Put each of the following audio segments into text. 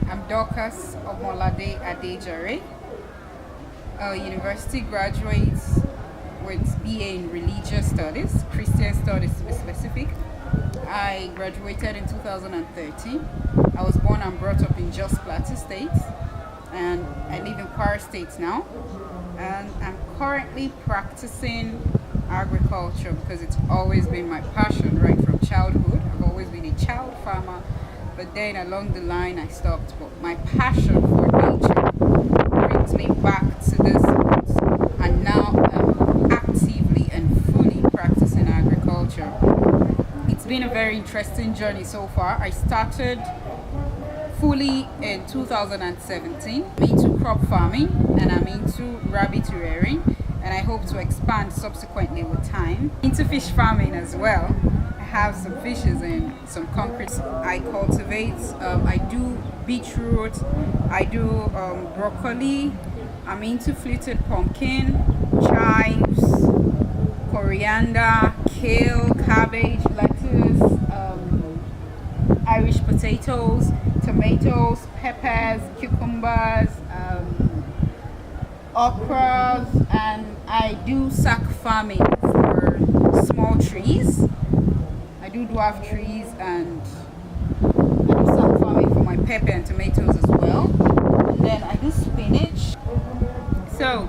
I'm Dorcas of Adejare, a university graduate with BA in Religious Studies, Christian Studies to be specific. I graduated in 2013. I was born and brought up in Jos Plateau State, and I live in Kwara State now. And I'm currently practicing agriculture because it's always been my passion right from childhood. I've always been a child farmer, but then along the line I stopped. But my passion for nature brings me back to this roots, and now I'm actively and fully practicing agriculture. It's been a very interesting journey so far. I started fully in 2017. I'm into crop farming and I'm into rabbit rearing, and I hope to expand subsequently with time. Into fish farming as well. I have some fishes and some concrete. I cultivate. I do beetroot. I do broccoli. I'm into fluted pumpkin, chives, coriander, kale, cabbage, lettuce, Irish potatoes, tomatoes, peppers, cucumbers, okras, and I do sack farming for small trees. I do dwarf trees, and I do sack farming for my pepper and tomatoes as well. And then I do spinach. So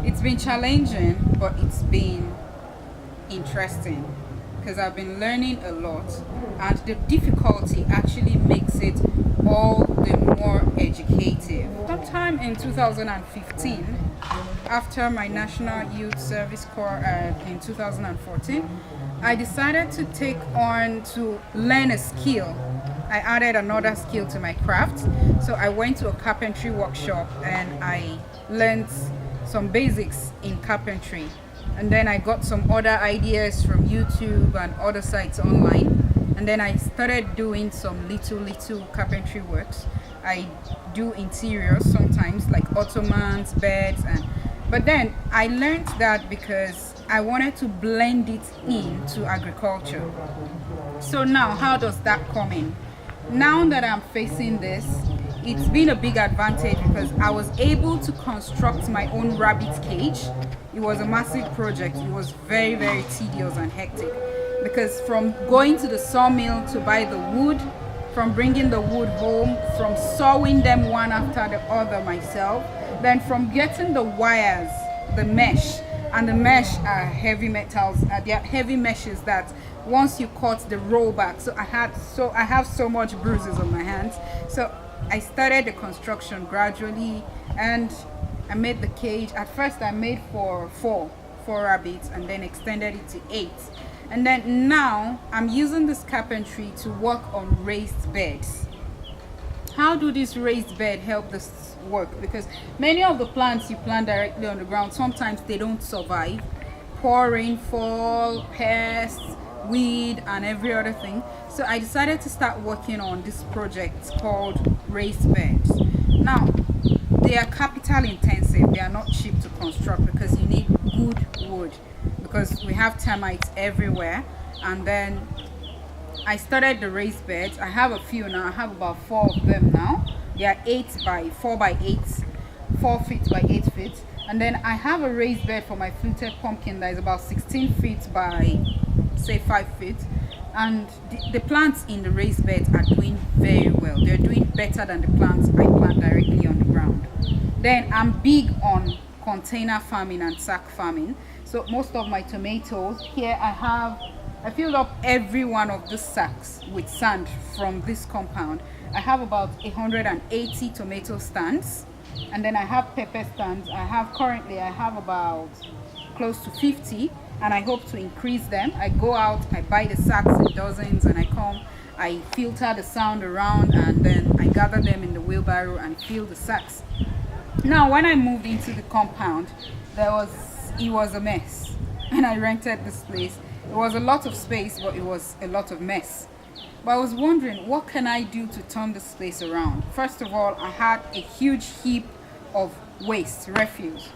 it's been challenging, but it's been interesting because I've been learning a lot, and the difficulty actually makes it all the more educative. Sometime in 2015, after my National Youth Service Corps in 2014, I decided to take on to learn a skill. I added another skill to my craft. So I went to a carpentry workshop and I learned some basics in carpentry. And then I got some other ideas from YouTube and other sites online. And then I started doing some little carpentry works. I do interiors sometimes, like ottomans, beds, but then I learned that because I wanted to blend it into agriculture. So now, how does that come in? Now that I'm facing this, it's been a big advantage because I was able to construct my own rabbit cage. It was a massive project. It was very tedious and hectic because from going to the sawmill to buy the wood, from bringing the wood home, from sawing them one after the other myself, then from getting the wires, the mesh, and the mesh are heavy metals. They are heavy meshes that once you cut, the roll back. So I have so much bruises on my hands. So I started the construction gradually, and I made the cage. At first I made for four rabbits, and then extended it to 8. And then now I'm using this carpentry to work on raised beds. How do these raised beds help this work? Because many of the plants you plant directly on the ground, sometimes they don't survive. Poor rainfall, pests, weed, and every other thing. So I decided to start working on this project called raised beds. Now, they are capital intensive. They are not cheap to construct because you need good wood, because we have termites everywhere. And then I started the raised beds. I have a few now. I have about 4 of them now. They are 8 by 4 by 8, 4 feet by 8 feet. And then I have a raised bed for my fluted pumpkin that is about 16 feet by say 5 feet. And the plants in the raised beds are doing very well. They're doing better than the plants I plant directly on the ground. Then I'm big on container farming and sack farming. So most of my tomatoes here, I filled up every one of the sacks with sand from this compound. I have about 180 tomato stands, and then I have pepper stands. Currently I have about close to 50, and I hope to increase them. I go out, I buy the sacks in dozens, and I come, I filter the sound around, and then I gather them in the wheelbarrow and fill the sacks. Now, when I moved into the compound, it was a mess, and I rented this place. It was a lot of space, but it was a lot of mess. But I was wondering, what can I do to turn this place around? First of all, I had a huge heap of waste, refuse.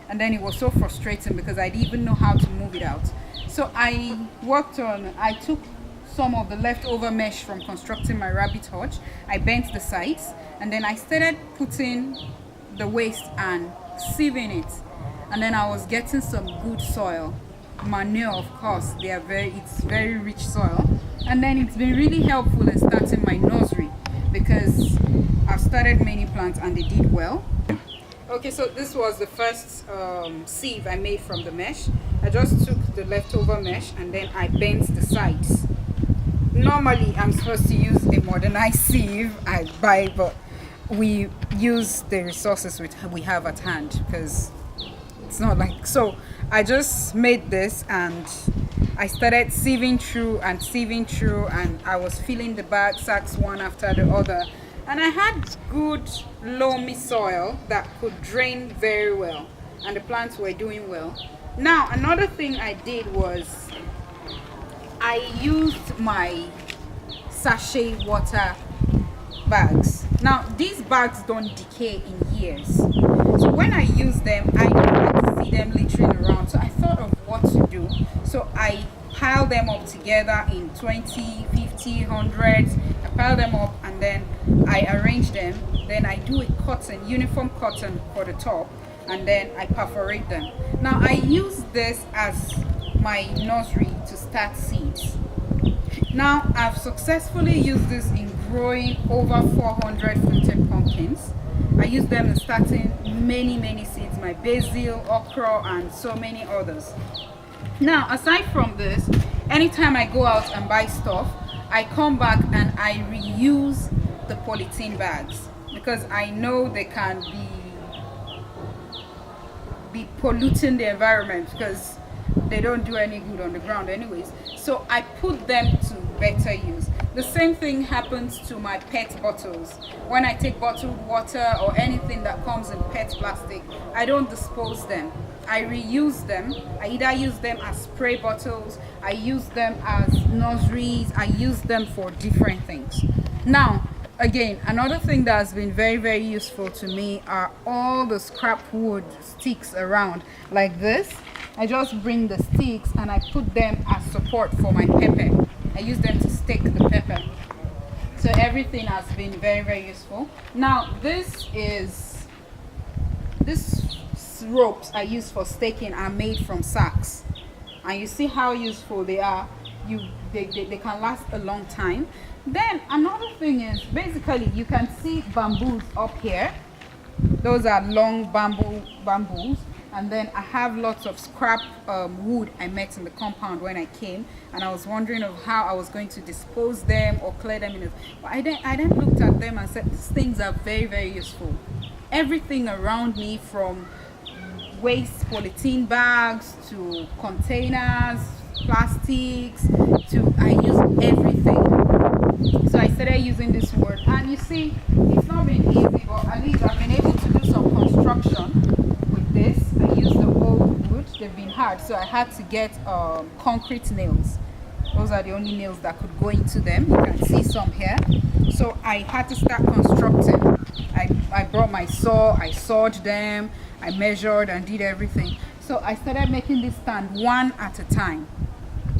And then it was so frustrating because I didn't even know how to move it out. So I took some of the leftover mesh from constructing my rabbit hutch. I bent the sides, and then I started putting the waste and sieving it, and then I was getting some good soil. Manure, of course, it's very rich soil, and then it's been really helpful in starting my nursery because I've started many plants and they did well. Okay, so this was the first sieve I made from the mesh. I just took the leftover mesh and then I bent the sides. Normally I'm supposed to use a modernized sieve I buy, but we use the resources we have at hand because it's not like so. I just made this and I started sieving through, and I was filling the bag sacks one after the other, and I had good loamy soil that could drain very well, and the plants were doing well. Now another thing I did was I used my sachet water bags. Now these bags don't decay in years, so when I use them I don't like to see them littering around, so I thought of what to do. So I pile them up together in 20, 50, hundreds. I pile them up and then I arrange them, then I do a cotton, uniform cotton for the top, and then I perforate them. Now I use this as my nursery to start seeds. Now I've successfully used this in growing over 400 fruited pumpkins. I use them in starting many seeds, my basil, okra, and so many others. Now aside from this, anytime I go out and buy stuff, I come back and I reuse the polythene bags because I know they can be polluting the environment because they don't do any good on the ground anyways. So I put them to better use. The same thing happens to my PET bottles. When I take bottled water or anything that comes in PET plastic, I don't dispose them. I reuse them. I either use them as spray bottles, I use them as nurseries, I use them for different things. Now, again, another thing that has been very useful to me are all the scrap wood sticks around like this. I just bring the sticks and I put them as support for my pepper. I use them to stake the pepper. So everything has been very useful. Now this ropes I use for staking are made from sacks, and you see how useful they are. They can last a long time. Then another thing is basically you can see bamboos up here. Those are long bamboos. And then I have lots of scrap wood I met in the compound when I came, and I was wondering of how I was going to dispose them or clear them in. But I then looked at them and said these things are very useful. Everything around me, from waste polythene bags to containers, plastics, to I use everything. So I started using this wood, and you see it's not been easy, but at least I've been able to do some construction with this. I used the old wood, they've been hard, so I had to get concrete nails. Those are the only nails that could go into them. You can see some here. So I had to start constructing. I brought my saw, I sawed them, I measured and did everything. So I started making this stand one at a time.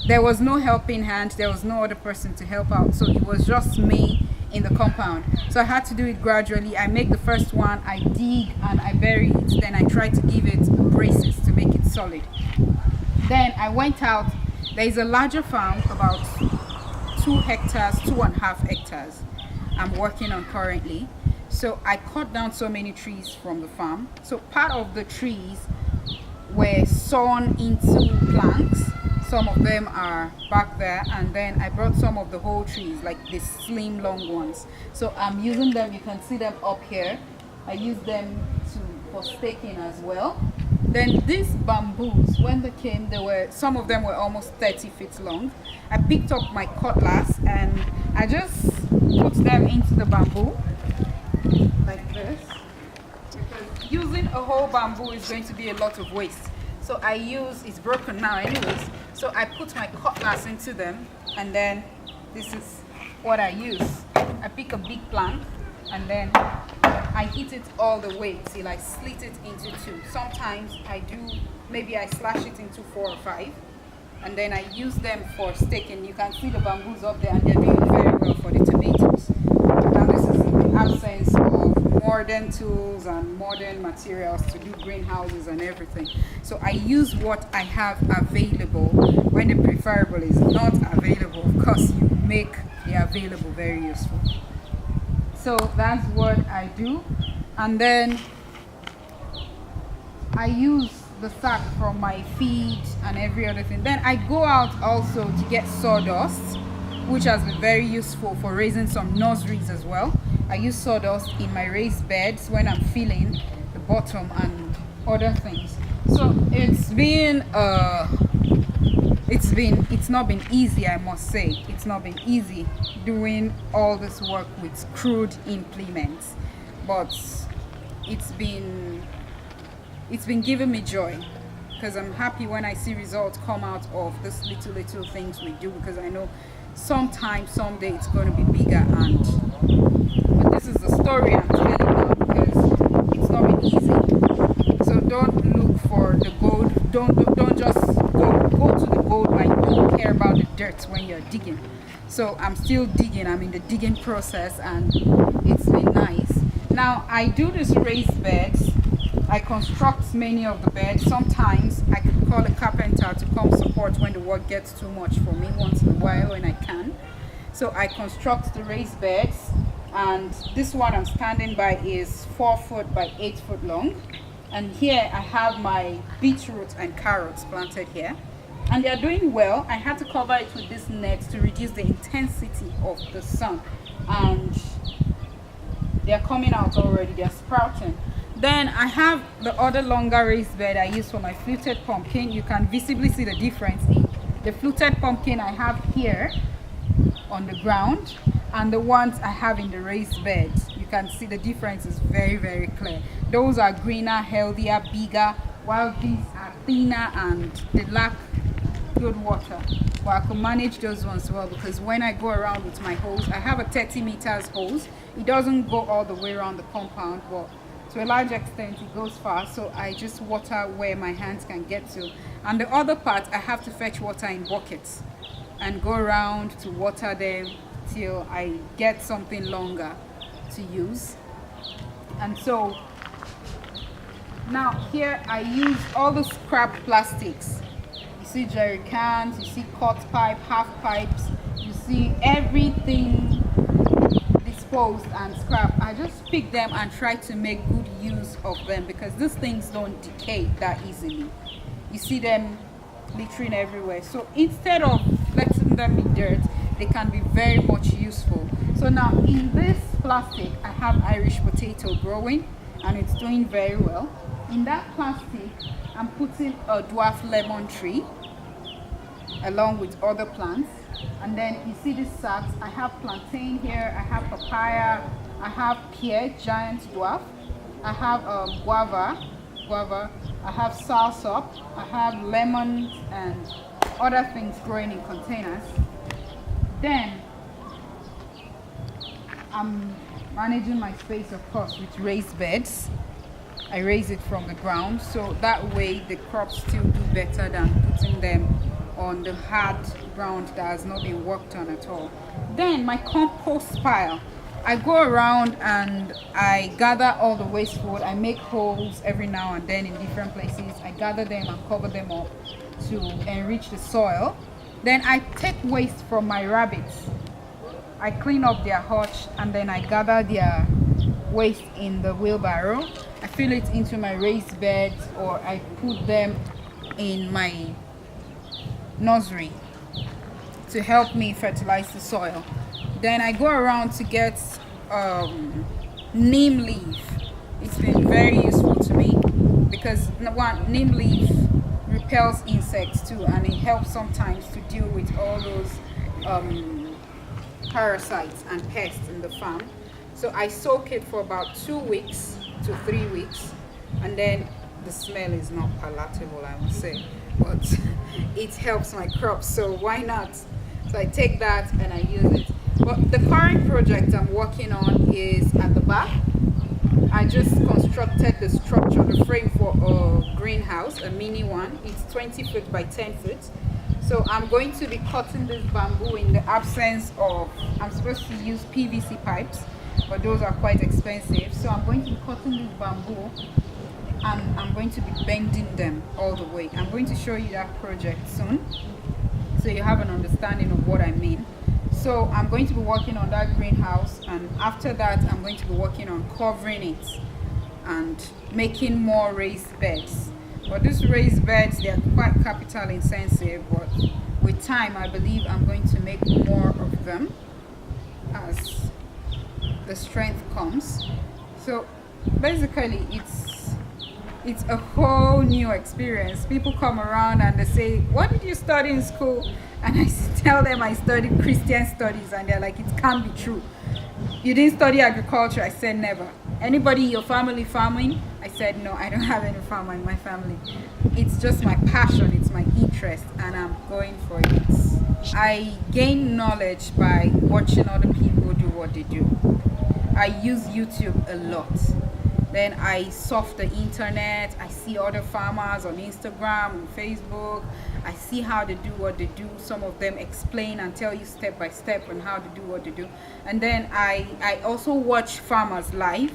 There was no helping hand, there was no other person to help out, so it was just me in the compound. So I had to do it gradually. I make the first one, I dig and I bury it, then I try to give it braces to make it solid. Then I went out. There is a larger farm, about 2.5 hectares I'm working on currently. So I cut down so many trees from the farm. So part of the trees were sawn into planks. Some of them are back there, and then I brought some of the whole trees, like the slim long ones. So I'm using them, you can see them up here. I use them for staking as well. Then these bamboos, when they came, some of them were almost 30 feet long. I picked up my cutlass and I just put them into the bamboo like this, because using a whole bamboo is going to be a lot of waste. So it's broken now anyways, so I put my cutlass into them, and then this is what I use. I pick a big plank and then I hit it all the way till I slit it into two. Sometimes maybe I slash it into 4 or 5. and then I use them for staking. You can see the bamboos up there, and they're doing very well for the tomatoes. Now this is in the absence of modern tools and modern materials to do greenhouses and everything. So I use what I have available. When the preferable is not available, of course you make the available very useful. So that's what I do. And then I use the sack from my feed and every other thing. Then I go out also to get sawdust, which has been very useful for raising some nurseries as well. I use sawdust in my raised beds when I'm filling the bottom and other things. So it's not been easy, I must say. It's not been easy doing all this work with crude implements, but it's been giving me joy, because I'm happy when I see results come out of this little things we do, because I know sometime, someday it's going to be bigger. But this is the story I'm telling now, because it's not been easy. So don't look for the gold. Don't just go to the gold when you don't care about the dirt when you're digging. So I'm still digging. I'm in the digging process, and it's been nice. Now I do this raised beds. I construct many of the beds. Sometimes I can call a carpenter to come support when the work gets too much for me once in a while when I can. So I construct the raised beds, and this one I'm standing by is 4 foot by 8 foot long. And here I have my beetroot and carrots planted here, and they are doing well. I had to cover it with this net to reduce the intensity of the sun, and they are coming out already. They are sprouting. Then I have the other longer raised bed I use for my fluted pumpkin. You can visibly see the difference in the fluted pumpkin I have here on the ground and the ones I have in the raised bed. You can see the difference is very clear. Those are greener, healthier, bigger, while these are thinner and they lack good water. But I can manage those ones well, because when I go around with my hose, I have a 30 meters hose. It doesn't go all the way around the compound, but to a large extent it goes far, so I just water where my hands can get to. And the other part, I have to fetch water in buckets and go around to water them till I get something longer to use. And so now here I use all the scrap plastics. You see jerry cans, you see cut pipe, half pipes, you see everything disposed and scrap. I just pick them and try to make good use of them, because these things don't decay that easily. You see them littering everywhere. So instead of letting them in dirt, they can be very much useful. So now in this plastic, I have Irish potato growing, and it's doing very well. In that plastic, I'm putting a dwarf lemon tree along with other plants. And then you see these sacks. I have plantain here, I have papaya, I have pear, giant dwarf, I have guava, I have soursop, I have lemons and other things growing in containers. Then I'm managing my space, of course, with raised beds. I raise it from the ground, so that way the crops still do better than putting them on the hard ground that has not been worked on at all. Then my compost pile, I go around and I gather all the waste food. I make holes every now and then in different places. I gather them and cover them up to enrich the soil. Then I take waste from my rabbits. I clean up their hutch, and then I gather their waste in the wheelbarrow. I fill it into my raised beds, or I put them in my nursery to help me fertilize the soil. Then I go around to get neem leaf. It's been very useful to me, because one, neem leaf repels insects too, and it helps sometimes to deal with all those parasites and pests in the farm. So I soak it for about 2 weeks to 3 weeks, and then the smell is not palatable, I would say, but it helps my crops, so why not? So I take that and I use it. But the current project I'm working on is at the back. I just constructed the structure, the frame for a greenhouse, a mini one. It's 20 foot by 10 foot. So I'm going to be cutting this bamboo in the absence of, I'm supposed to use PVC pipes, but those are quite expensive. So I'm going to be cutting this bamboo and I'm going to be bending them all the way. I'm going to show you that project soon, so you have an understanding of what I mean. So I'm going to be working on that greenhouse, and after that I'm going to be working on covering it and making more raised beds. But these raised beds, they are quite capital intensive, but with time I believe I'm going to make more of them as the strength comes. So basically it's a whole new experience. People come around and they say, what did you study in school? And I tell them I studied Christian studies, and they're like, it can't be true. You didn't study agriculture? I said never. Anybody in your family farming? I said no, I don't have any farmer in my family. It's just my passion, it's my interest, and I'm going for it. I gain knowledge by watching other people do what they do. I use YouTube a lot. Then I surf the internet. I see other farmers on Instagram, on Facebook. I see how they do what they do. Some of them explain and tell you step by step on how to do what they do. And then I also watch farmers live.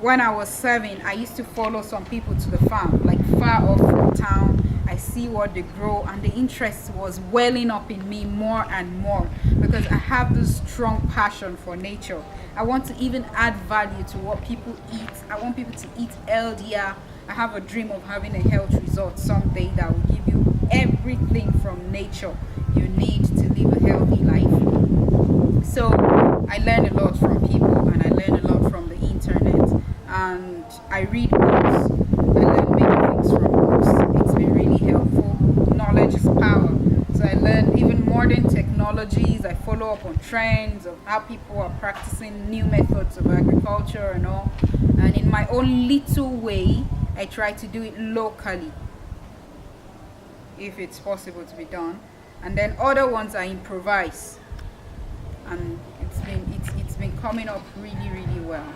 When I was 7, I used to follow some people to the farm, like far off from town. I see what they grow, and the interest was welling up in me more and more because I have this strong passion for nature. I want to even add value to what people eat. I want people to eat healthier. I have a dream of having a health resort someday that will give you everything from nature you need to live a healthy life. So I learn a lot from people, and I learn a lot from the internet, and I read books. I learn many things from books. It's been really helpful. Knowledge is power. So I learn even modern technologies. I follow up on trends of how people are practicing new methods of agriculture and all. And in my own little way, I try to do it locally, if it's possible to be done. And then other ones I improvise. And it's been coming up really, really well.